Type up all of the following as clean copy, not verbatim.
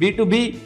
B2B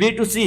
B2C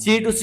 C2C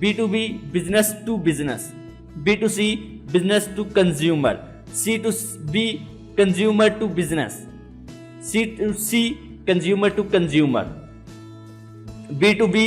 B2B business to business, B2C business to consumer, C2B consumer to business, C2C consumer to consumer। B2B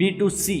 B2C।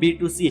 B2C,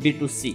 B2C।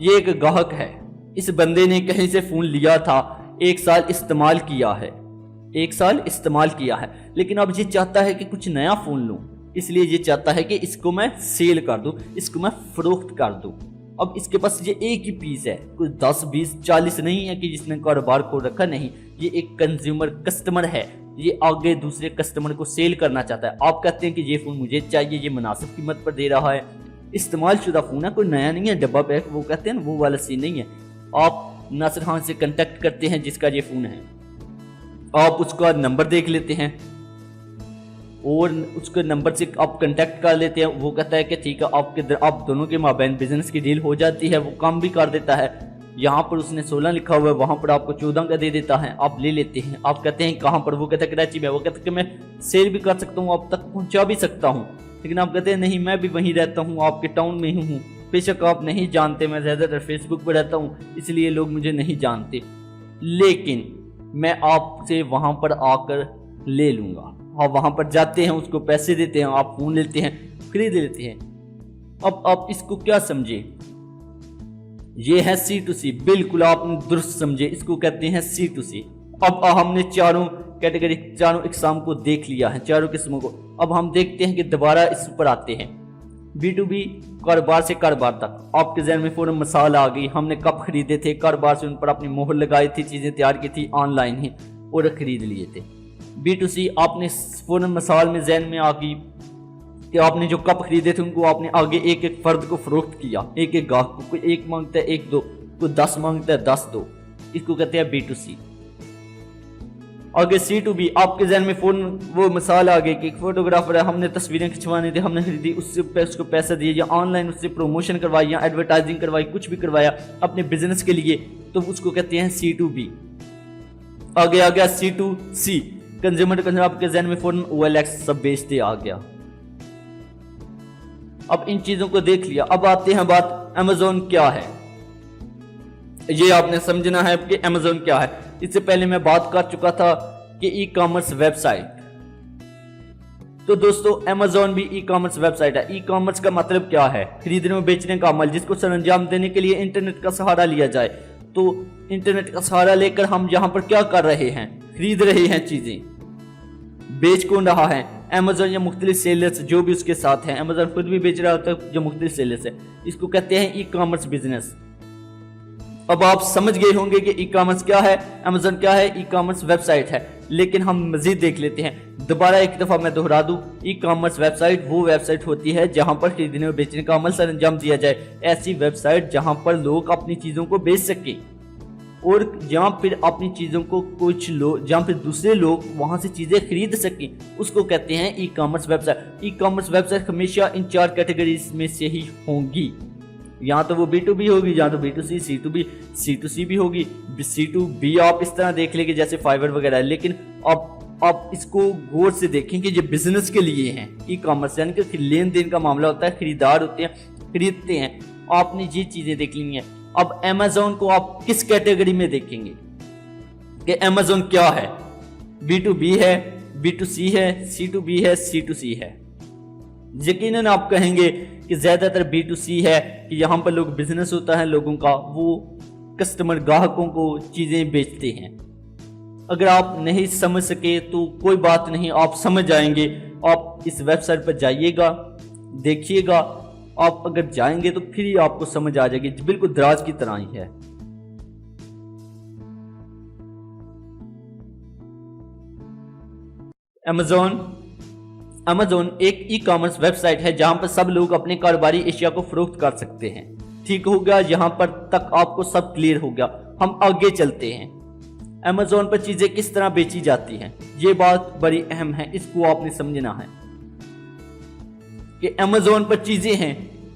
یہ ایک گاہک ہے، اس بندے نے کہیں سے فون لیا تھا، 1 سال استعمال کیا ہے، 1 سال استعمال کیا ہے، لیکن اب یہ چاہتا ہے کہ کچھ نیا فون لوں، اس لیے یہ چاہتا ہے کہ اس کو میں سیل کر دوں، اس کو میں فروخت کر دوں۔ اب اس کے پاس یہ ایک ہی پیس ہے، کوئی 10 20 40 نہیں ہے کہ جس نے کاروبار کھول رکھا، نہیں، یہ ایک کنزیومر کسٹمر ہے، یہ آگے دوسرے کسٹمر کو سیل کرنا چاہتا ہے۔ آپ کہتے ہیں کہ یہ فون مجھے چاہیے، یہ مناسب قیمت پر دے رہا ہے، استعمال شدہ فون ہے، کوئی نیا نہیں ہے، ڈبہ پیک وہ کہتے ہیں وہ والا سین نہیں ہے۔ آپ ناصر خان سے کنٹیکٹ کرتے ہیں جس کا یہ فون ہے، آپ اس کا نمبر دیکھ لیتے ہیں اور اس کے نمبر سے آپ کنٹیکٹ کر لیتے ہیں، وہ کہتا ہے کہ ٹھیک ہے، آپ دونوں کے مابین بزنس کی ڈیل ہو جاتی ہے، وہ کام بھی کر دیتا ہے۔ یہاں پر اس نے 16 لکھا ہوا ہے، وہاں پر آپ کو 14 کا دے دیتا ہے، آپ لے لیتے ہیں۔ آپ کہتے ہیں کہاں پر، وہ کہتا ہے کراچی میں، وہ کہتا ہے کہ میں سیل بھی کر سکتا ہوں، آپ تک پہنچا بھی سکتا ہوں، لیکن آپ کہتے ہیں نہیں میں بھی وہیں رہتا ہوں، آپ کے ٹاؤن میں ہی ہوں، بے شک آپ نہیں جانتے، میں زیادہ تر فیس بک پہ رہتا ہوں اس لیے لوگ مجھے نہیں جانتے، لیکن میں آپ سے وہاں پر آ کر لے لوں گا۔ آپ وہاں پر جاتے ہیں، اس کو پیسے دیتے ہیں، آپ فون لیتے ہیں، خرید لیتے ہیں۔ اب آپ اس کو کیا سمجھے، یہ ہے C2C، بالکل آپ نے درست سمجھے، اس کو کہتے ہیں C2C۔ اب ہم نے چاروں کیٹیگری، چاروں اقسام کو دیکھ لیا ہے، چاروں قسموں کو۔ اب ہم دیکھتے ہیں کہ دوبارہ اس پر آتے ہیں، B2B، کاروبار سے کاروبار تک۔ آپ کے ذہن میں فوراً مثال آ گئی، ہم نے کپ خریدے تھے، کاروبار سے ان پر اپنی مہر لگائی تھی، چیزیں تیار کی تھی آن لائن ہی اور خرید لیے تھے۔ B2C، آپ نے فوراً مثال میں ذہن میں آ گئی کہ آپ نے جو کپ خریدے تھے ان کو آپ نے آگے ایک ایک فرد کو فروخت کیا، ایک ایک گاہک کو، کوئی 1 مانگتا ہے 1 2، کوئی 10 مانگتا ہے 10 2، اس کو کہتے ہیں B2C۔ آگے C2B، آپ کے ذہن میں فوراً وہ مثال آ گئی کہ ایک فوٹوگرافر ہے، ہم نے تصویریں کھنچوانی تھی، ہم نے خریدی، اس کو پیسہ دیے، یا آن لائن اس سے پروموشن کروائی، یا ایڈورٹائزنگ کروائی، کچھ بھی کروایا اپنے بزنس کے لیے، تو اس کو کہتے ہیں C2B۔ آگے آ گیا C2C، کنزیومر، آپ کے ذہن میں فوراً OLX سب بیچتے آ گیا۔ اب ان چیزوں کو دیکھ لیا، اب آتے ہیں بات Amazon کیا ہے، یہ آپ نے سمجھنا ہے کہ Amazon کیا ہے۔ اس سے پہلے میں بات کر چکا تھا کہ ای کامرس ویب سائٹ، تو دوستو Amazon بھی ای کامرس ویب سائٹ ہے۔ ای کامرس کا مطلب کیا ہے، خریدنے و بیچنے کا عمل، جس کو سر انجام دینے کے لیے انٹرنیٹ کا سہارا لیا جائے۔ تو انٹرنیٹ کا سہارا لے کر ہم یہاں پر کیا کر رہے ہیں، خرید رہے ہیں چیزیں، بیچ کون رہا ہے، Amazon یا مختلف سیلرز جو بھی اس کے ساتھ ہیں، Amazon خود بھی بیچ رہا ہوتا ہے جو مختلف سیلرز ہے، اس کو کہتے ہیں ای کامرس بزنس۔ اب آپ سمجھ گئے ہوں گے کہ ای کامرس کیا ہے، Amazon کیا ہے، ای کامرس ویب سائٹ ہے، لیکن ہم مزید دیکھ لیتے ہیں۔ دوبارہ ایک دفعہ میں دہرا دوں، ای کامرس ویب سائٹ وہ ویب سائٹ ہوتی ہے جہاں پر خریدنے اور بیچنے کا عمل سر انجام دیا جائے، ایسی ویب سائٹ جہاں پر لوگ اپنی چیزوں کو بیچ سکیں، اور جہاں پھر اپنی چیزوں کو کچھ لوگ، جہاں پھر دوسرے لوگ وہاں سے چیزیں خرید سکیں، اس کو کہتے ہیں e commerce website. E commerce website ہمیشہ ان 4 کیٹیگریز میں سے ہی ہوں گی، یہاں تو وہ B2B ہوگی، یہاں تو B2C، C2B، C2C بھی ہوگی۔ C2B آپ اس طرح دیکھ لیں کہ جیسے فائبر وغیرہ ہے، لیکن آپ اس کو غور سے دیکھیں کہ یہ بزنس کے لیے ہیں۔ ای کامرس یعنی کہ لین دین کا معاملہ ہوتا ہے، خریدار ہوتے ہیں، خریدتے ہیں، آپ نے یہ چیزیں دیکھ لینی ہیں۔ اب Amazon کو آپ کس کیٹیگری میں دیکھیں گے کہ Amazon کیا ہے، B2B ہے، B2C ہے، C2B ہے، C2C ہے؟ یقیناً آپ کہیں گے کہ زیادہ تر B2C ہے کہ یہاں پر لوگ بزنس ہوتا ہے لوگوں کا، وہ کسٹمر گاہکوں کو چیزیں بیچتے ہیں۔ اگر آپ نہیں سمجھ سکے تو کوئی بات نہیں، آپ سمجھ جائیں گے، آپ اس ویب سائٹ پر جائیے گا، دیکھیے گا، آپ اگر جائیں گے تو پھر ہی آپ کو سمجھ آ جائے گی، بالکل دراز کی طرح ہی ہے۔ Amazon ایک ای کامرس ویب سائٹ ہے جہاں پر سب لوگ اپنے کاروباری اشیاء کو فروخت کر سکتے ہیں۔ ٹھیک ہو گیا، یہاں پر تک آپ کو سب کلیئر ہو گیا۔ ہم آگے چلتے ہیں، Amazon پر چیزیں کس طرح بیچی جاتی ہیں، یہ بات بڑی اہم ہے، اس کو آپ نے سمجھنا ہے کہ Amazon پر چیزیں ہیں،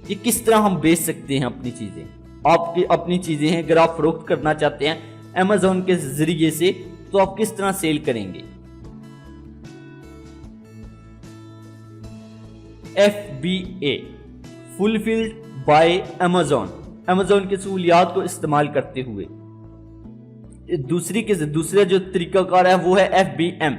یہ کس طرح ہم بیچ سکتے ہیں اپنی چیزیں۔ آپ کی اپنی چیزیں ہیں، اگر آپ فروخت کرنا چاہتے ہیں Amazon کے ذریعے سے، تو آپ کس طرح سیل کریں گے؟ FBA، فلفلڈ بائی Amazon کی سہولیات کو استعمال کرتے ہوئے۔ دوسرا جو طریقہ کار ہے وہ ہے FBM،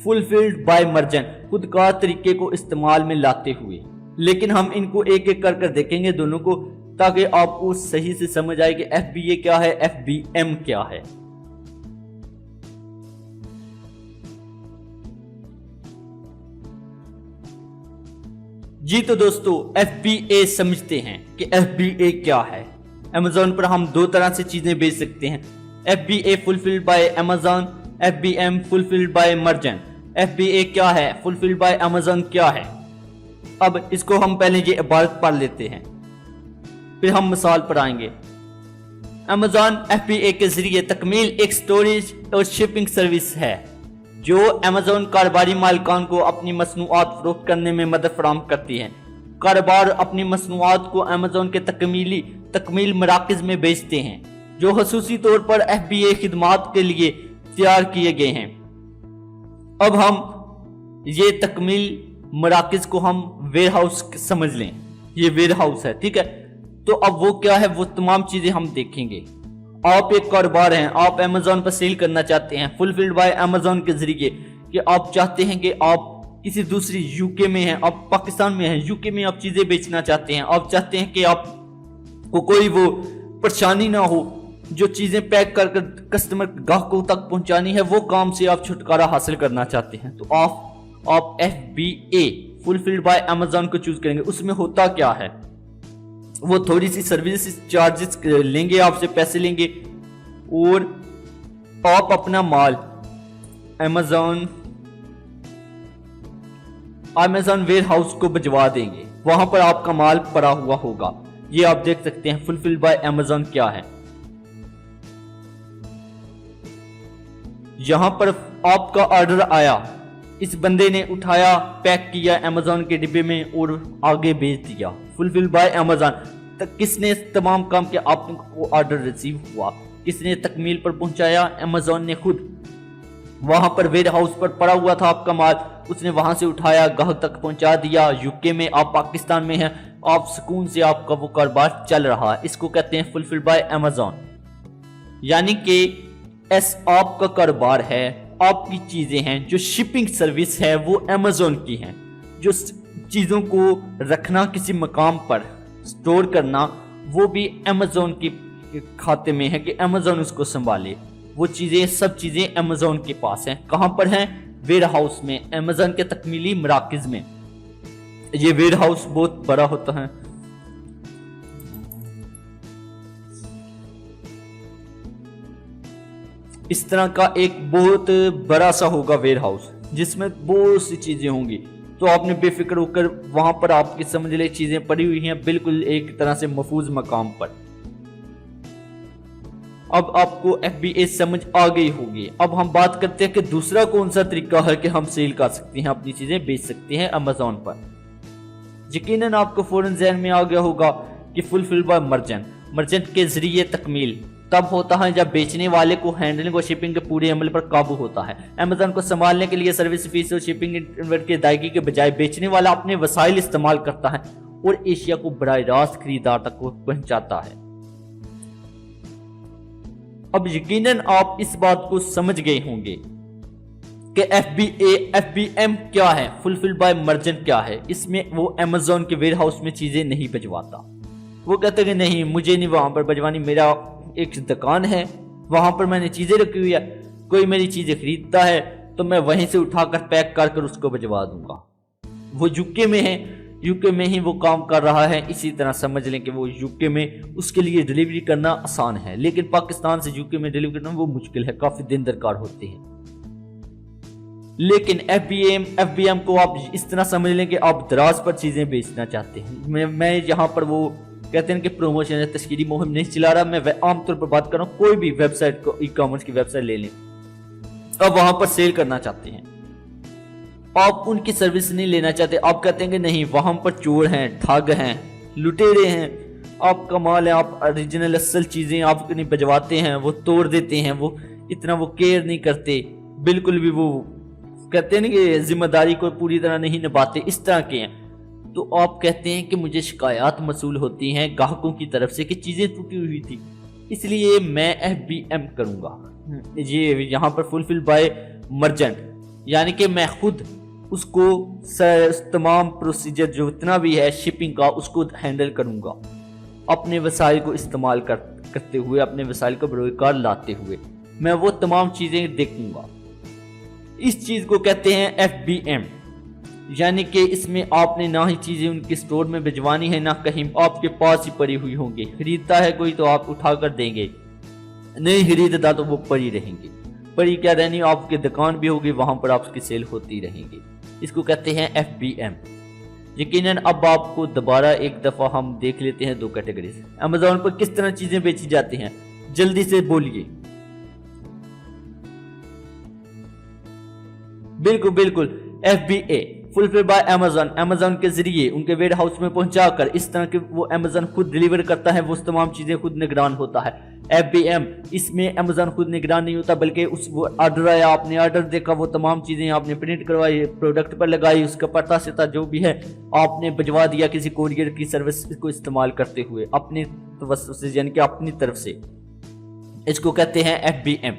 فلفلڈ بائی مرچنٹ، خود کار طریقے کو استعمال میں لاتے ہوئے۔ لیکن ہم ان کو ایک ایک کر دیکھیں گے دونوں کو تاکہ آپ کو صحیح سے سمجھ آئے کہ FBA کیا ہے, FBM کیا ہے. جی تو دوستو FBA سمجھتے ہیں کہ FBA کیا ہے. Amazon پر ہم دو طرح سے چیزیں بیچ سکتے ہیں, FBA fulfilled by Amazon, FBM fulfilled by merchant. FBA کیا ہے, fulfilled by Amazon کیا ہے. اب اس کو ہم پہلے یہ عبارت پڑھ لیتے ہیں, پھر ہم مثال پر آئیں گے. Amazon FBA کے ذریعے تکمیل ایک سٹوریج اور شپنگ سروس ہے جو Amazon کاروباری مالکان کو اپنی مصنوعات فروخت کرنے میں مدد فراہم کرتی ہے. کاروبار اپنی مصنوعات کو Amazon کے تکمیل مراکز میں بیچتے ہیں جو خصوصی طور پر FBA خدمات کے لیے تیار کیے گئے ہیں. اب ہم یہ تکمیل مراکز کو ہم ویئر ہاؤس سمجھ لیں, یہ ویئر ہاؤس ہے, ٹھیک ہے. تو اب وہ کیا ہے, وہ تمام چیزیں ہم دیکھیں گے. آپ ایک کاروبار ہیں, آپ Amazon پر سیل کرنا چاہتے ہیں fulfilled by Amazon کے ذریعے, کہ آپ چاہتے ہیں کہ آپ کسی دوسری UK میں ہیں, آپ پاکستان میں ہیں, UK میں آپ چیزیں بیچنا چاہتے ہیں, آپ چاہتے ہیں کہ آپ کو کوئی وہ پریشانی نہ ہو, جو چیزیں پیک کر کسٹمر گاہکوں تک پہنچانی ہے وہ کام سے آپ چھٹکارا حاصل کرنا چاہتے ہیں. تو آپ FBA fulfilled by Amazon کو چوز کریں گے. اس میں ہوتا کیا ہے, وہ تھوڑی سی سروس چارجز لیں گے, آپ سے پیسے لیں گے, اور آپ اپنا مال Amazon ویئر ہاؤس کو بھجوا دیں گے. وہاں پر آپ کا مال پڑا ہوا ہوگا. یہ آپ دیکھ سکتے ہیں fulfilled by Amazon کیا ہے. یہاں پر آپ کا آرڈر آیا, اس بندے نے اٹھایا, پیک کیا Amazon کے ڈبے میں اور آگے بھیج دیا. fulfilled by Amazon. کس نے تمام کام کیا, آپ کو آرڈر ریسیو ہوا, کس نے تکمیل پر پہنچایا, Amazon نے خود. وہاں پر ویئر ہاؤس پر پڑا ہوا تھا آپ کا مال, اس نے وہاں سے اٹھایا, گاہک تک پہنچا دیا. UK میں, آپ پاکستان میں ہیں, آپ سکون سے آپ کا وہ کاروبار چل رہا ہے. اس کو کہتے ہیں fulfilled by Amazon. یعنی کہ آپ کا کاروبار ہے, آپ کی چیزیں ہیں, جو شپنگ سروس ہے وہ Amazon کی ہیں, جو چیزوں کو رکھنا کسی مقام پر سٹور کرنا وہ بھی Amazon کے کھاتے میں ہے کہ Amazon اس کو سنبھالے. وہ چیزیں, سب چیزیں Amazon کے پاس ہیں. کہاں پر ہیں, ویئر ہاؤس میں, Amazon کے تکمیلی مراکز میں. یہ ویئر ہاؤس بہت بڑا ہوتا ہے. اس طرح کا ایک بہت بڑا سا ہوگا ویئر ہاؤس, جس میں بہت سی چیزیں ہوں گی. تو آپ نے بے فکر ہو کر وہاں پر آپ کی سمجھ لے چیزیں پڑی ہوئی ہیں بالکل ایک طرح سے محفوظ مقام پر. اب آپ کو FBA سمجھ آ گئی ہوگی. اب ہم بات کرتے ہیں کہ دوسرا کون سا طریقہ ہے کہ ہم سیل کر سکتے ہیں, اپنی چیزیں بیچ سکتے ہیں Amazon پر. یقیناً آپ کو فوراً ذہن میں آ گیا ہوگا کہ fulfilled by مرچنٹ کے ذریعے تکمیل تب ہوتا ہے جب بیچنے والے کو ہینڈلنگ اور شپنگ کے پورے عمل پر قابو ہوتا ہے. Amazon کو سنبھالنے کے لیے سروس فیس اور شپنگ انٹرنیٹ کی ادائیگی کے بجائے بیچنے والا اپنے وسائل استعمال کرتا ہے اور ایشیا کو براہ راست خریدار تک پہنچاتا ہے. اب یقیناً آپ اس بات کو سمجھ گئے ہوں گے کہ FBM کیا ہے, fulfilled by merchant کیا ہے. اس میں وہ Amazon کے ویئر ہاؤس میں چیزیں نہیں بھجواتا. وہ کہتے ہیں کہ نہیں, مجھے نہیں وہاں پر بھجوانی, میرا ایک دکان ہے, وہاں پر میں نے چیزیں رکھی ہوئی ہے, کوئی میری چیزیں خریدتا ہے تو میں وہیں سے اٹھا کر پیک کر اس کو بھجوا دوں گا. وہ UK میں ہے, UK میں ہی وہ کام کر رہا ہے. اسی طرح سمجھ لیں کہ وہ UK میں اس کے لیے ڈیلیوری کرنا آسان ہے, لیکن پاکستان سے UK میں ڈیلیوری کرنا وہ مشکل ہے, کافی دن درکار ہوتے ہیں. لیکن FBM کو آپ اس طرح سمجھ لیں کہ آپ دراز پر چیزیں بیچنا چاہتے ہیں. میں یہاں پر وہ کہتے ہیں کہ پروموشن ہے, تشہیری مہم نہیں چلا رہا, میں عام طور پر بات کر رہا ہوں. کوئی بھی ویب سائٹ کو, ای کامرس کی ویب سائٹ لے لیں, آپ وہاں پر سیل کرنا چاہتے ہیں, آپ ان کی سروس نہیں لینا چاہتے. آپ کہتے ہیں کہ نہیں, وہاں پر چور ہیں, ٹھگ ہیں, لٹیرے ہیں, آپ کا مال ہے, آپ اوریجنل اصل چیزیں آپ کو نہیں بھجواتے ہیں, وہ توڑ دیتے ہیں, وہ اتنا وہ کیئر نہیں کرتے بالکل بھی, وہ کہتے ہیں کہ ذمہ داری کو پوری طرح نہیں نبھاتے, اس طرح کے ہیں. تو آپ کہتے ہیں کہ مجھے شکایات موصول ہوتی ہیں گاہکوں کی طرف سے کہ چیزیں ٹوٹی ہوئی تھی, اس لیے میں FBM کروں گا. یہ یہاں پر fulfilled by merchant, یعنی کہ میں خود اس کو تمام پروسیجر جو اتنا بھی ہے شپنگ کا اس کو ہینڈل کروں گا. اپنے وسائل کو استعمال کرتے ہوئے، اپنے وسائل کو بروئے کار لاتے ہوئے میں وہ تمام چیزیں دیکھوں گا۔ اس چیز کو کہتے ہیں FBM، یعنی کہ اس میں آپ نے نہ ہی چیزیں ان کے سٹور میں بھجوانی ہے، نہ کہیں آپ کے پاس ہی پڑی ہوئی ہوں گی۔ خریدتا ہے کوئی تو آپ اٹھا کر دیں گے، نہیں خریدتا تو وہ پڑی رہیں گی۔ پڑی کیا رہنی، آپ کی دکان بھی ہوگی، وہاں پر آپ کی سیل ہوتی رہیں گی۔ اس کو کہتے ہیں FBM۔ یقیناً اب آپ کو دوبارہ ایک دفعہ ہم دیکھ لیتے ہیں دو کیٹیگریز۔ Amazon پر کس طرح چیزیں بیچی جاتی ہیں، جلدی سے بولیے۔ بالکل FBA، فلفل بائی Amazon کے ذریعے ان کے ویئر ہاؤس میں پہنچا کر، اس طرح کہ وہ Amazon خود ڈیلیور کرتا ہے، وہ تمام چیزیں خود نگران ہوتا ہے۔ FBM، اس میں Amazon خود نگران نہیں ہوتا، بلکہ وہ آرڈر آیا، آپ نے آرڈر دیکھا، وہ تمام چیزیں آپ نے پرنٹ کروائی، پروڈکٹ پر لگائی، اس کا پتہ ستا جو بھی ہے آپ نے بھجوا دیا کسی کوریئر کی سروس کو استعمال کرتے ہوئے اپنے توسط سے، یعنی کہ اپنی طرف سے۔ اس کو کہتے ہیں FBM۔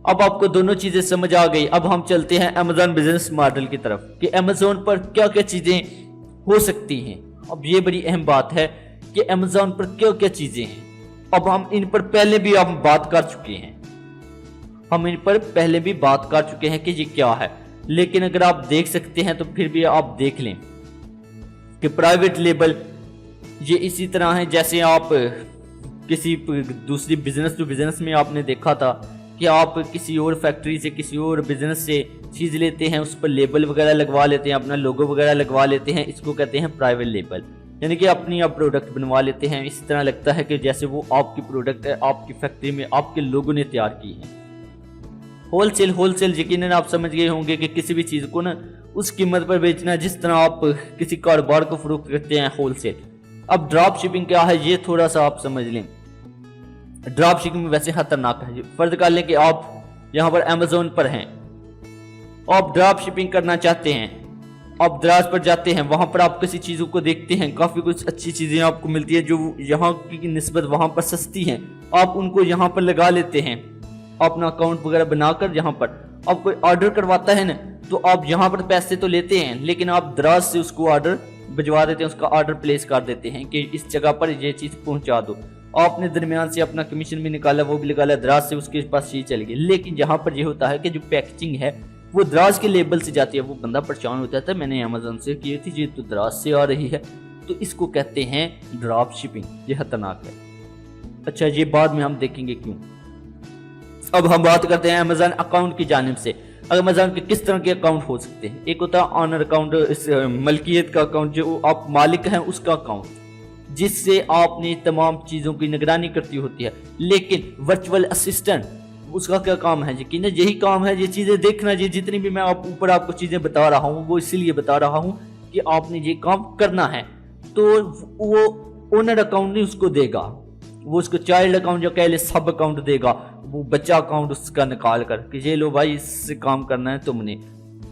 اب آپ کو دونوں چیزیں سمجھ آ گئی۔ اب ہم چلتے ہیں Amazon بزنس ماڈل کی طرف کہ Amazon پر کیا کیا چیزیں ہو سکتی ہیں۔ اب یہ بڑی اہم بات ہے کہ Amazon پر کیا کیا چیزیں ہیں۔ اب ہم ان پر پہلے بھی بات کر چکے ہیں کہ یہ کیا ہے، لیکن اگر آپ دیکھ سکتے ہیں تو پھر بھی آپ دیکھ لیں کہ پرائیویٹ لیبل یہ اسی طرح ہے جیسے آپ کسی دوسری بزنس ٹو بزنس میں آپ نے دیکھا تھا کہ آپ کسی اور فیکٹری سے، کسی اور بزنس سے چیز لیتے ہیں، اس پر لیبل وغیرہ لگوا لیتے ہیں، اپنا لوگو وغیرہ لگوا لیتے ہیں، اس کو کہتے ہیں پرائیویٹ لیبل، یعنی کہ اپنی آپ پروڈکٹ بنوا لیتے ہیں، اس طرح لگتا ہے کہ جیسے وہ آپ کی پروڈکٹ ہے، آپ کی فیکٹری میں آپ کے لوگوں نے تیار کی ہے۔ ہول سیل یقیناً آپ سمجھ گئے ہوں گے کہ کسی بھی چیز کو نا اس قیمت پر بیچنا جس طرح آپ کسی کاروبار کو فروخت کرتے ہیں، ہول سیل۔ اب ڈراپ شپنگ کیا ہے یہ تھوڑا سا آپ سمجھ لیں۔ ڈراپ شپنگ ویسے خطرناک ہے۔ فرض کر لیں کہ آپ یہاں پر Amazon پر ہیں، آپ ڈراپ شپنگ کرنا چاہتے ہیں، آپ دراز پر جاتے ہیں، وہاں پر آپ کسی چیزوں کو دیکھتے ہیں، کافی کچھ اچھی چیزیں آپ کو ملتی ہے جو یہاں کی نسبت وہاں پر سستی ہیں، آپ ان کو یہاں پر لگا لیتے ہیں، اپنا اکاؤنٹ وغیرہ بنا کر یہاں پر آپ کوئی آرڈر کرواتا ہے نا تو آپ یہاں پر پیسے تو لیتے ہیں، لیکن آپ دراز سے اس کو آرڈر بھجوا دیتے ہیں، اس کا آرڈر پلیس کر دیتے ہیں کہ اس جگہ پر یہ چیز پہنچا دو۔ آپ نے درمیان سے اپنا کمیشن بھی نکالا، وہ بھی نکالا، دراز سے اس کے پاس یہ چلے گی۔ لیکن یہاں پر یہ ہوتا ہے کہ جو پیکیجنگ ہے وہ دراز کے لیبل سے جاتی ہے، وہ بندہ پریشان ہوتا ہے میں نے Amazon سے کی تھی، یہ تو دراز سے آ رہی ہے، تو اس کو کہتے ہیں ڈراپ شپنگ، یہ خطرناک ہے۔ اچھا یہ بعد میں ہم دیکھیں گے کیوں۔ اب ہم بات کرتے ہیں Amazon اکاؤنٹ کی جانب سے۔ Amazon کے کس طرح کے اکاؤنٹ ہو سکتے ہیں؟ ایک ہوتا ہے آنر اکاؤنٹ، ملکیت کا اکاؤنٹ، جو آپ مالک ہیں اس کا اکاؤنٹ، جس سے آپ نے تمام چیزوں کی نگرانی کرتی ہوتی ہے۔ لیکن ورچوئل اسسٹنٹ اس کا کیا کام ہے؟ یقیناً یہی کام ہے، یہ چیزیں دیکھنا، یہ جتنی بھی میں اوپر آپ کو چیزیں بتا رہا ہوں وہ اسی لیے بتا رہا ہوں کہ آپ نے یہ کام کرنا ہے۔ تو وہ اونر اکاؤنٹ نہیں اس کو دے گا، وہ اس کو چائلڈ اکاؤنٹ جو کہہ لے سب اکاؤنٹ دے گا، وہ بچہ اکاؤنٹ اس کا نکال کر کہ یہ لو بھائی اس سے کام کرنا ہے تم نے،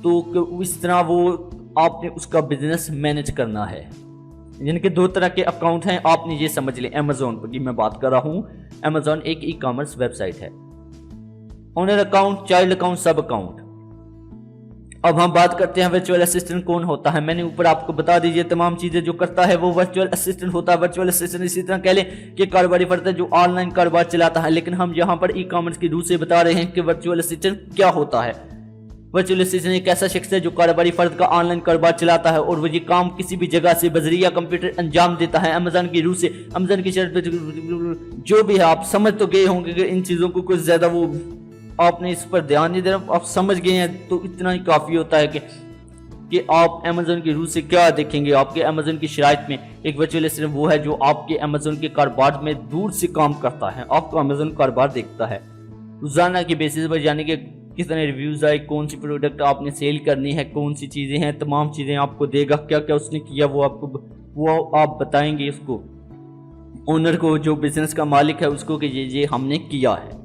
تو اس طرح وہ آپ نے اس کا بزنس مینج کرنا ہے۔ یعنی کہ دو طرح کے اکاؤنٹ ہیں، آپ نے یہ سمجھ لیں۔ Amazon پر میں بات کر رہا ہوں، Amazon ایک ای کامرس ویب سائٹ ہے۔ اونر اکاؤنٹ، چائلڈ اکاؤنٹ، سب اکاؤنٹ۔ اب ہم بات کرتے ہیں ورچوئل اسسٹنٹ کون ہوتا ہے۔ میں نے اوپر آپ کو بتا دیجئے تمام چیزیں جو کرتا ہے وہ ورچوئل اسسٹنٹ ہوتا ہے۔ ورچوئل اسسٹنٹ اسی طرح کہہ لیں کہ کاروباری فرد ہے جو آن لائن کاروبار چلاتا ہے، لیکن ہم یہاں پر ای کامرس کی روح سے بتا رہے ہیں کہ ورچوئل اسسٹنٹ کیا ہوتا ہے۔ ورچوئل اسسٹنٹ ایک ایسا شخص ہے جو کاروباری فرد کا آن لائن کاروبار چلاتا ہے اور وہ یہ کام کسی بھی جگہ سے بذریعہ کمپیوٹر انجام دیتا ہے۔ Amazon کی روح سے، Amazon کی شرط جو بھی ہے آپ سمجھ تو گئے ہوں گے کہ ان چیزوں کو کچھ زیادہ وہ آپ نے اس پر دھیان نہیں دینا، آپ سمجھ گئے ہیں تو اتنا ہی کافی ہوتا ہے کہ آپ Amazon کی روح سے کیا دیکھیں گے۔ آپ کے Amazon کی شرائط میں ایک ورچوئل اسسٹنٹ وہ ہے جو آپ کے Amazon کے کاروبار میں دور سے کام کرتا ہے، آپ کو Amazon کاروبار دیکھتا ہے روزانہ کی بیسس پر، یعنی کہ کتنے ریویوز آئے، کون سی پروڈکٹ آپ نے سیل کرنی ہے، کون سی چیزیں ہیں، تمام چیزیں آپ کو دے گا، کیا کیا اس نے کیا وہ آپ بتائیں گے اس کو، اونر کو جو بزنس کا مالک ہے اس کو کہ یہ ہم نے کیا ہے۔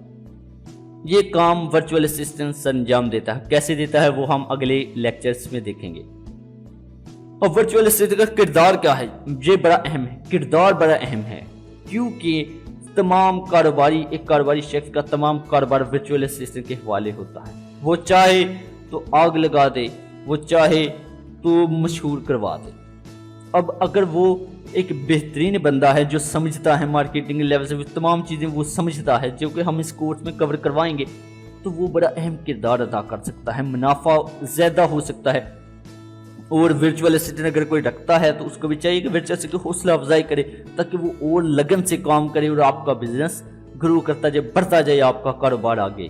یہ کام ورچوئل اسسٹنٹ انجام دیتا ہے۔ کیسے دیتا ہے وہ ہم اگلے لیکچرز میں دیکھیں گے۔ اور ورچوئل اسسٹنٹ کا کردار کیا ہے، یہ بڑا اہم ہے، کردار بڑا اہم ہے، کیونکہ تمام ایک کاروباری شخص کا تمام کاروبار ورچوئل اسسٹنٹ کے حوالے ہوتا ہے۔ وہ چاہے تو آگ لگا دے، وہ چاہے تو مشہور کروا دے۔ اب اگر وہ ایک بہترین بندہ ہے جو سمجھتا ہے مارکیٹنگ لیول سے وہ تمام چیزیں وہ سمجھتا ہے جو کہ ہم اس کورس میں کور کروائیں گے، تو وہ بڑا اہم کردار ادا کر سکتا ہے، منافع زیادہ ہو سکتا ہے۔ اور ورچوئل اسسٹنٹ اگر کوئی رکھتا ہے تو اس کو بھی چاہیے کہ ورچوئل اسسٹنٹ کی حوصلہ افزائی کرے تاکہ وہ اور لگن سے کام کرے اور آپ کا بزنس گرو کرتا جائے، بڑھتا جائے آپ کا کاروبار آگے۔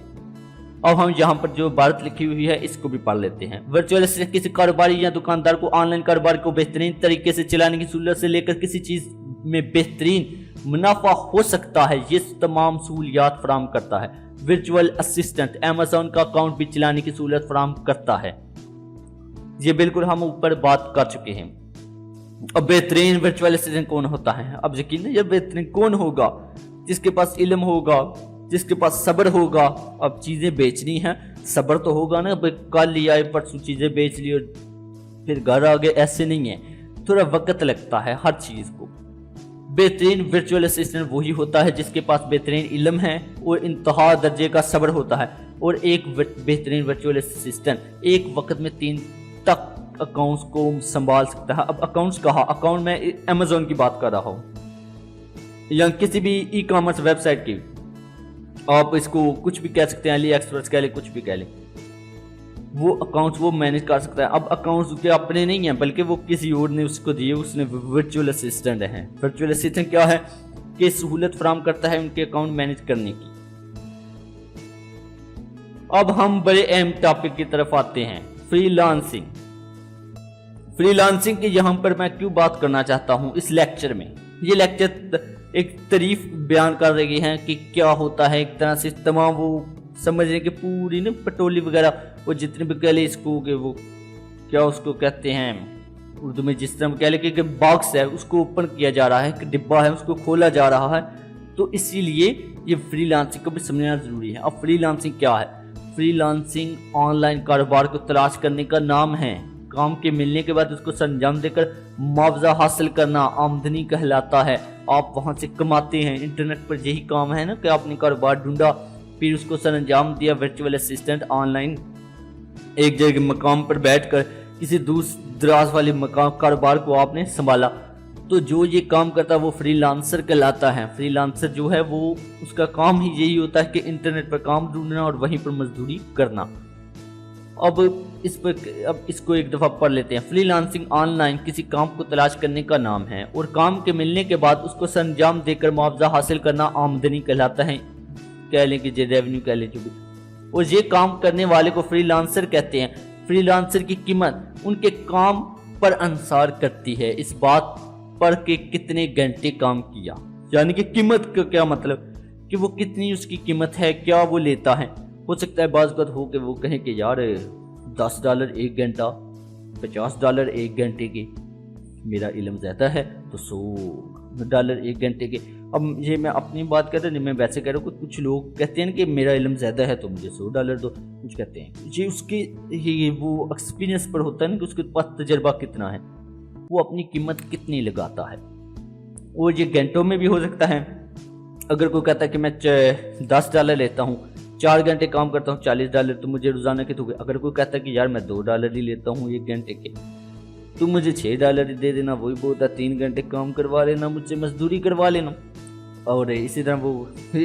اب ہم یہاں پر جو عبارت لکھی ہوئی ہے اس کو بھی پڑھ لیتے ہیں۔ ورچوئل اسسٹنٹ کسی کاروباری یا دکاندار کو آن لائن کاروبار کو بہترین طریقے سے چلانے کی سہولت سے لے کر کسی چیز میں بہترین منافع ہو سکتا ہے، یہ تمام سہولیات فراہم کرتا ہے۔ ورچوئل اسسٹنٹ امیزون کا اکاؤنٹ بھی چلانے کی سہولت فراہم کرتا ہے، یہ بالکل ہم اوپر بات کر چکے ہیں۔ اب بہترین ورچوئل اسسٹنٹ کون ہوتا ہے؟ اب یقین یہ بہترین کون ہوگا؟ جس کے پاس علم ہوگا، جس کے پاس صبر ہوگا۔ اب چیزیں بیچنی ہیں، صبر تو ہوگا نا، اب کل لیا ہے پرسوں چیزیں بیچ لی اور پھر گھر آگے، ایسے نہیں ہے، تھوڑا وقت لگتا ہے ہر چیز کو۔ بہترین ورچوئل اسسٹنٹ وہی ہوتا ہے جس کے پاس بہترین علم ہے اور انتہا درجے کا صبر ہوتا ہے۔ اور ایک بہترین ورچوئل اسسٹنٹ ایک وقت میں 3 تک اکاؤنٹس کو سنبھال سکتا ہے۔ اب اکاؤنٹس کہا، اکاؤنٹ میں امیزون کی بات کر رہا ہوں یا کسی بھی ای کامرس ویب سائٹ کی، آپ اس کو کچھ بھی کہہ سکتے ہیں، علی ایکسپریس کہہ لیں، کچھ بھی کہہ لیں، وہ اکاؤنٹس وہ مینیج کر سکتا ہے۔ اب اکاؤنٹس کے اپنے نہیں ہیں بلکہ وہ کسی اور نے اس کو دیے، اس نے ورچوئل اسسٹنٹ ہیں۔ ورچوئل اسسٹنٹ کیا ہے کہ سہولت فراہم کرتا ہے ان کے اکاؤنٹ مینیج کرنے کی۔ اب ہم بڑے اہم ٹاپک کی طرف آتے ہیں، فری لانسنگ۔ فری لانسنگ کی یہاں پر میں کیوں بات کرنا چاہتا ہوں اس لیکچر میں؟ یہ لیکچر ایک تعریف بیان کر رہی ہیں کہ کیا ہوتا ہے، ایک طرح سے تمام وہ سمجھ رہے کہ پوری نا پٹولی وغیرہ وہ جتنے بھی کہہ لیں اس کو کہ وہ کیا اس کو کہتے ہیں اردو میں، جس طرح کہہ لیں کہ باکس ہے اس کو اوپن کیا جا رہا ہے، ایک ڈبہ ہے اس کو کھولا جا رہا ہے، تو اسی لیے یہ فری لانسنگ کو بھی سمجھنا ضروری ہے۔ اب فری لانسنگ کیا ہے؟ فری لانسنگ آن لائن کاروبار کو تلاش کرنے کا نام ہے، کام کے ملنے کے بعد اس کو سر انجام دے کر معاوضہ حاصل کرنا آمدنی کہلاتا ہے۔ آپ وہاں سے کماتے ہیں، انٹرنیٹ پر یہی کام ہے نا کہ آپ نے کاروبار ڈھونڈا، پھر اس کو سر انجام دیا۔ ورچوئل اسسٹنٹ آن لائن ایک جگہ مقام پر بیٹھ کر کسی دراز والے مقام کاروبار کو آپ نے سنبھالا، تو جو یہ کام کرتا ہے وہ فری لانسر کہلاتا ہے۔ فری لانسر جو ہے وہ اس کا کام ہی یہی ہوتا ہے کہ انٹرنیٹ پر کام ڈھونڈنا اور وہیں پر مزدوری کرنا۔ اب اس کو ایک دفعہ پڑھ لیتے ہیں۔ فری لانسنگ آن لائن کسی کام کو تلاش کرنے کا نام ہے اور کام کے ملنے کے بعد اس کو سر انجام دے کر معاوضہ حاصل کرنا آمدنی کہلاتا ہے، کہہ لیں کہ ریونیو کہہ لیں جو بھی۔ اور یہ کام کرنے والے کو فری لانسر کہتے ہیں۔ فری لانسر کی قیمت ان کے کام پر انحصار کرتی ہے، اس بات پر کہ کتنے گھنٹے کام کیا، یعنی کہ قیمت کا کیا مطلب کہ وہ کتنی اس کی قیمت ہے، کیا وہ لیتا ہے۔ ہو سکتا ہے بعض اوقات ہو کہ وہ کہیں کہ یار $10 ایک گھنٹہ، $50 ایک گھنٹے کے، میرا علم زیادہ ہے تو $100 ایک گھنٹے کے۔ اب یہ میں اپنی بات کر رہا ہوں، میں ویسے کہہ رہا ہوں کہ کچھ لوگ کہتے ہیں کہ میرا علم زیادہ ہے تو مجھے $100 دو، کچھ کہتے ہیں یہ اس کے وہ ایکسپیرینس پر ہوتا ہے نا کہ اس کے پاس تجربہ کتنا ہے، وہ اپنی قیمت کتنی لگاتا ہے۔ اور یہ گھنٹوں میں بھی ہو سکتا ہے، اگر کوئی کہتا ہے کہ میں $10 لیتا ہوں، 4 گھنٹے کام کرتا ہوں $40 تو مجھے روزانہ کے تو اگر کوئی کہتا ہے کہ یار میں $2 ہی لیتا ہوں ایک گھنٹے کے تو مجھے $6 دے دینا، وہی بہت ہے، 3 گھنٹے کام کروا لینا، مجھ سے مزدوری کروا لینا۔ اور اسی طرح وہ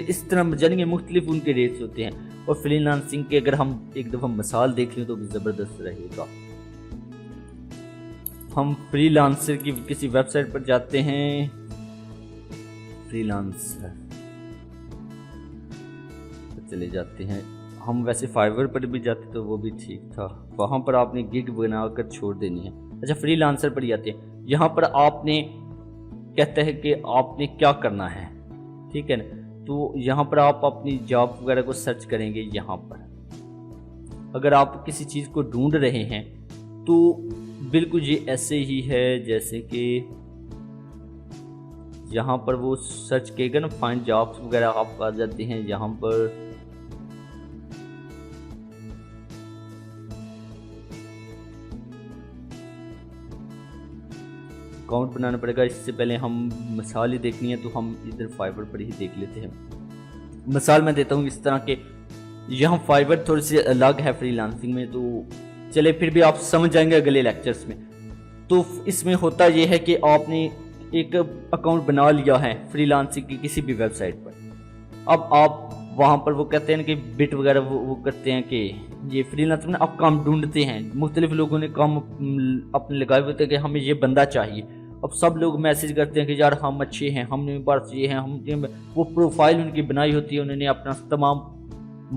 اس طرح جانیں مختلف ان کے ریٹس ہوتے ہیں۔ اور فری لانسنگ کے اگر ہم ایک دفعہ مثال دیکھ لیں تو بھی زبردست رہے گا۔ ہم فری لانسر کی کسی ویب سائٹ پر جاتے ہیں، فری لانسر چلے جاتے ہیں، ہم ویسے فائیور پر بھی جاتے تو وہ بھی ٹھیک تھا، وہاں پر آپ نے گگ بنا کر چھوڑ دینی ہے۔ اچھا فری لانسر پر جاتے ہیں، یہاں پر آپ نے کہتا ہے کہ آپ نے کیا کرنا ہے، ٹھیک ہے نا، تو یہاں پر آپ اپنی جاب وغیرہ کو سرچ کریں گے۔ یہاں پر اگر آپ کسی چیز کو ڈھونڈ رہے ہیں تو بالکل یہ ایسے ہی ہے جیسے کہ یہاں پر وہ سرچ کیے گا نا، فائنڈ جابس وغیرہ آپ آ جاتے ہیں۔ یہاں پر اکاؤنٹ بنانا پڑے گا، اس سے پہلے ہم مثال ہی دیکھنی ہے تو ہم ادھر فائیور پر ہی دیکھ لیتے ہیں۔ مثال میں دیتا ہوں اس طرح کہ یہاں فائیور تھوڑی سی الگ ہے فری لانسنگ میں، تو چلے پھر بھی آپ سمجھ جائیں گے اگلے لیکچرز میں۔ تو اس میں ہوتا یہ ہے کہ آپ نے ایک اکاؤنٹ بنا لیا ہے فری لانسنگ کی کسی بھی ویب سائٹ پر. اب آپ وہاں پر وہ کہتے ہیں کہ بٹ وغیرہ وہ کرتے ہیں کہ یہ فری لانسنگ میں آپ کام ڈھونڈتے ہیں. مختلف لوگوں نے کام اپنے لگائے ہوتے ہیں کہ ہمیں یہ بندہ چاہیے. اب سب لوگ میسج کرتے ہیں کہ یار ہم اچھے ہیں, ہم نے بس یہ ہیں, وہ پروفائل ان کی بنائی ہوتی ہے, انہوں نے اپنا تمام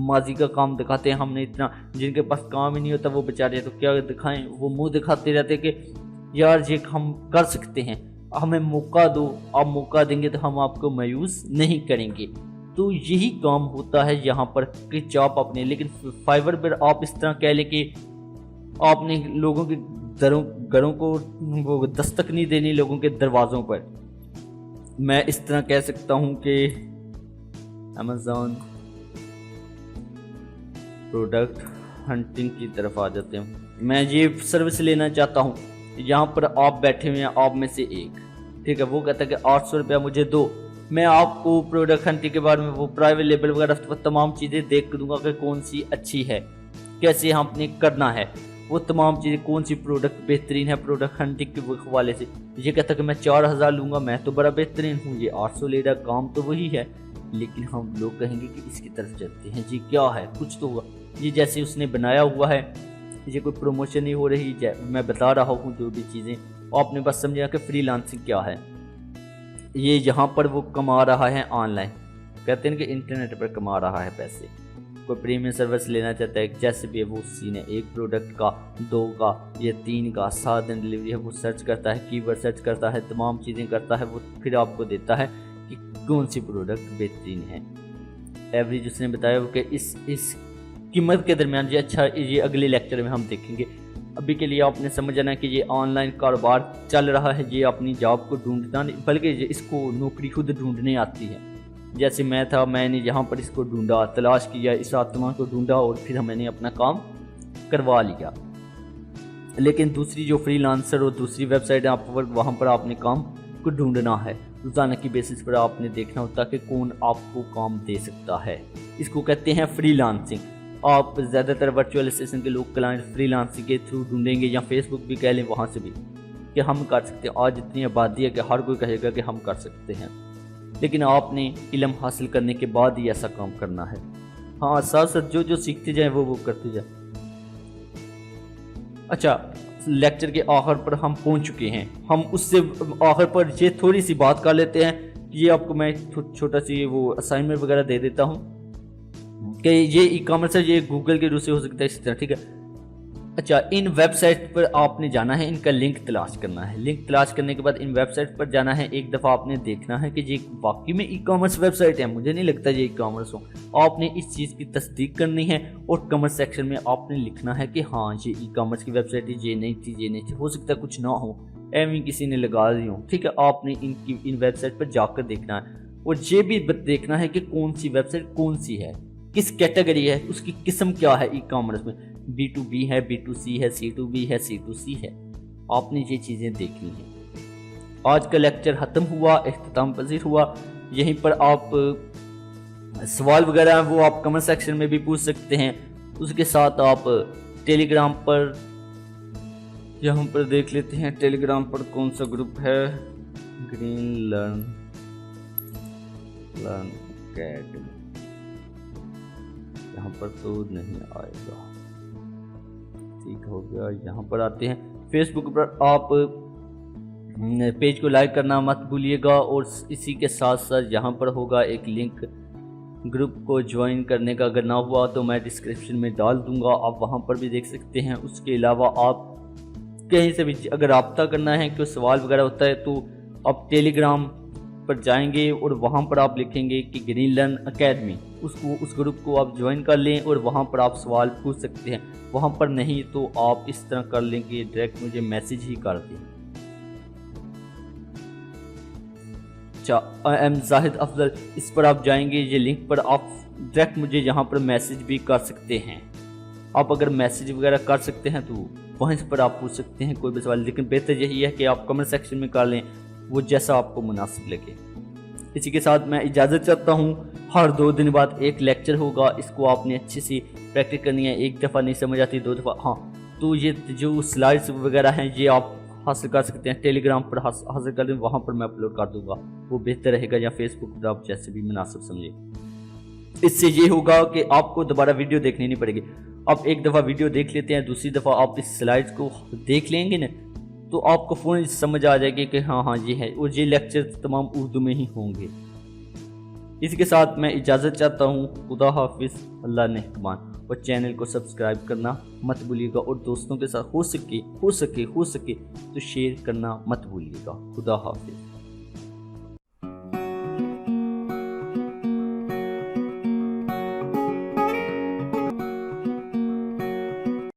ماضی کا کام دکھاتے ہیں. ہم نے اتنا, جن کے پاس کام ہی نہیں ہوتا وہ بیچارے تو کیا دکھائیں, وہ منہ دکھاتے رہتے کہ یار یہ ہم کر سکتے ہیں, ہمیں موقع دو. آپ موقع دیں گے تو ہم آپ کو مایوس نہیں کریں گے. تو یہی کام ہوتا ہے یہاں پر کہ جاب اپنے. لیکن فائور پر آپ اس طرح کہہ لیں کہ آپ نے لوگوں کے گھروں کو وہ دستک نہیں دینی, لوگوں کے دروازوں پر. میں اس طرح کہہ سکتا ہوں کہ Amazon پروڈکٹ ہنٹنگ کی طرف آ جاتے ہیں. میں یہ سروس لینا چاہتا ہوں. یہاں پر آپ بیٹھے ہوئے ہیں, آپ میں سے ایک, ٹھیک ہے, وہ کہتا ہے کہ 800 روپیہ مجھے دو. میں آپ کو پروڈکٹ ہنٹنگ کے بارے میں وہ پرائیویٹ لیبل وغیرہ تمام چیزیں دیکھ دوں گا کہ کون سی اچھی ہے, کیسے ہم نے کرنا ہے, وہ تمام چیزیں, کون سی پروڈکٹ بہترین ہے پروڈکٹ ہنٹنگ کے حوالے سے. یہ کہتا ہے کہ میں 4000 لوں گا, میں تو بڑا بہترین ہوں, یہ 800 لے رہا, کام تو وہی ہے. لیکن ہم لوگ کہیں گے کہ اس کی طرف چلتے ہیں, جی کیا ہے, کچھ تو ہوا. یہ جیسے اس نے بنایا ہوا ہے, یہ کوئی پروموشن نہیں ہو رہی, میں بتا رہا ہوں جو بھی چیزیں. آپ نے بس سمجھا کہ فری لانسنگ کیا ہے. یہ یہاں پر وہ کما رہا ہے آن لائن, کہتے ہیں کہ انٹرنیٹ پر کما رہا ہے پیسے. کوئی پریمیم سروس لینا چاہتا ہے, جیسے بھی وہ اسی نے ایک پروڈکٹ کا, 2 کا یا 3 کا 7 دن ڈلیوری ہے, وہ سرچ کرتا ہے, کی ورڈ سرچ کرتا ہے, تمام چیزیں کرتا ہے, وہ پھر آپ کو دیتا ہے کہ کون سی پروڈکٹ بہترین ہے. ایوریج اس نے بتایا وہ کہ اس قیمت کے درمیان یہ اچھا, یہ اگلے لیکچر میں ہم دیکھیں گے. ابھی کے لیے آپ نے سمجھنا ہے کہ یہ آن لائن کاروبار چل رہا ہے, یہ اپنی جاب کو ڈھونڈتا نہیں بلکہ اس کو نوکری خود ڈھونڈنے آتی ہے. جیسے میں تھا, میں نے یہاں پر اس کو ڈھونڈا, تلاش کیا, اس آتما کو ڈھونڈا اور پھر میں نے اپنا کام کروا لیا. لیکن دوسری جو فری لانسر اور دوسری ویب سائٹ ہے آپ پر, وہاں پر آپ نے کام کو ڈھونڈنا ہے. روزانہ کی بیسس پر آپ نے دیکھنا ہوتا ہے کہ کون آپ کو کام دے سکتا ہے. اس کو کہتے ہیں فری لانسنگ. آپ زیادہ تر ورچوئل اسسٹنٹ کے لوگ کلائنٹ فری لانسنگ کے تھرو ڈھونڈیں گے, یا فیس بک بھی کہہ لیں, وہاں سے بھی کہ ہم کر سکتے ہیں. آج اتنی آبادی ہے کہ ہر کوئی کہے گا کہ ہم کر سکتے ہیں, لیکن آپ نے علم حاصل کرنے کے بعد ہی ایسا کام کرنا ہے. ہاں, ساتھ ساتھ جو سیکھتے جائیں وہ کرتے جائیں. اچھا, لیکچر کے آخر پر ہم پہنچ چکے ہیں. ہم اس سے آخر پر یہ تھوڑی سی بات کر لیتے ہیں. یہ آپ کو میں چھوٹا سی وہ اسائنمنٹ وغیرہ دے دیتا ہوں کہ یہ ای کامرس ہے, یہ گوگل کے روح سے ہو سکتا ہے, اسی طرح, ٹھیک ہے. اچھا, ان ویب سائٹ پر آپ نے جانا ہے, ان کا لنک تلاش کرنا ہے. لنک تلاش کرنے کے بعد ان ویب سائٹ پر جانا ہے. ایک دفعہ آپ نے دیکھنا ہے کہ یہ واقعی میں ای کامرس ویب سائٹ ہے, مجھے نہیں لگتا یہ ای کامرس ہو. آپ نے اس چیز کی تصدیق کرنی ہے اور کمنٹ سیکشن میں آپ نے لکھنا ہے کہ ہاں یہ ای کامرس کی ویب سائٹ ہے, یہ نہیں تھی, یہ نہیں تھی. ہو سکتا ہے کچھ نہ ہو, ایویں کسی نے لگا دی ہو, ٹھیک ہے. آپ نے ان ویب سائٹ پر جا کر دیکھنا ہے, اور یہ بھی دیکھنا ہے کہ کون سی ویب سائٹ کون سی ہے, کس کیٹیگری ہے, اس کی قسم کیا ہے. ای کامرس میں B2B ہے, B2C ہے, C2B ہے, C2C ہے. آپ نے یہ چیزیں دیکھنی ہیں. آج کا لیکچر ختم ہوا, اختتام پذیر ہوا. یہیں پر آپ سوال وغیرہ ہیں وہ آپ کمنٹ سیکشن میں بھی پوچھ سکتے ہیں. اس کے ساتھ آپ ٹیلی گرام پر, یہاں پر دیکھ لیتے ہیں ٹیلی گرام پر کون سا گروپ ہے. گرین لرن اکیڈمی, یہاں پر تو نہیں آئے گا, ٹھیک ہو گیا. یہاں پر آتے ہیں. فیس بک پر آپ پیج کو لائک کرنا مت بھولیے گا, اور اسی کے ساتھ ساتھ یہاں پر ہوگا ایک لنک گروپ کو جوائن کرنے کا. اگر نہ ہوا تو میں ڈسکرپشن میں ڈال دوں گا, آپ وہاں پر بھی دیکھ سکتے ہیں. اس کے علاوہ آپ کہیں سے بھی اگر رابطہ کرنا ہے, کوئی سوال وغیرہ ہوتا ہے, تو آپ ٹیلی گرام پر جائیں گے اور وہاں پر آپ لکھیں گے کہ گرین لرن اکیڈمی, اس گروپ کو آپ جوائن کر لیں اور وہاں پر آپ سوال پوچھ سکتے ہیں. وہاں پر نہیں تو آپ اس طرح کر لیں کہ ڈائریکٹ مجھے میسیج ہی کر دیں. اچھا, آئی ایم زاہد افضل, اس پر آپ جائیں گے, یہ لنک پر آپ ڈائریکٹ مجھے یہاں پر میسیج بھی کر سکتے ہیں. آپ اگر میسیج وغیرہ کر سکتے ہیں تو وہیں پر آپ پوچھ سکتے ہیں کوئی بھی سوال, لیکن بہتر یہی ہے کہ آپ کمنٹ سیکشن میں کر لیں, وہ جیسا آپ کو مناسب لگے. اسی کے ساتھ میں اجازت چاہتا ہوں. ہر 2 دن بعد ایک لیکچر ہوگا, اس کو آپ نے اچھی سی پریکٹس کرنی ہے. ایک دفعہ نہیں سمجھ آتی, 2 دفعہ, ہاں. تو یہ جو سلائڈس وغیرہ ہیں یہ آپ حاصل کر سکتے ہیں، ٹیلی گرام پر حاصل کر دیں، وہاں پر میں اپلوڈ کر دوں گا، وہ بہتر رہے گا، یا فیس بک پر آپ جیسے بھی مناسب سمجھیں۔ اس سے یہ ہوگا کہ آپ کو دوبارہ ویڈیو دیکھنی نہیں پڑے گی، آپ ایک دفعہ ویڈیو دیکھ لیتے ہیں، دوسری دفعہ آپ اس سلائڈز کو دیکھ لیں گے نا تو آپ کو فوراً سمجھ آ جائے گی کہ ہاں یہ ہے، اور یہ لیکچر تمام اردو میں ہی ہوں گے۔ اس کے ساتھ میں اجازت چاہتا ہوں، خدا حافظ، اللہ نگہبان، اور چینل کو سبسکرائب کرنا مت بھولیے گا، اور دوستوں کے ساتھ ہو سکے تو شیئر کرنا مت بھولیے گا۔ خدا حافظ۔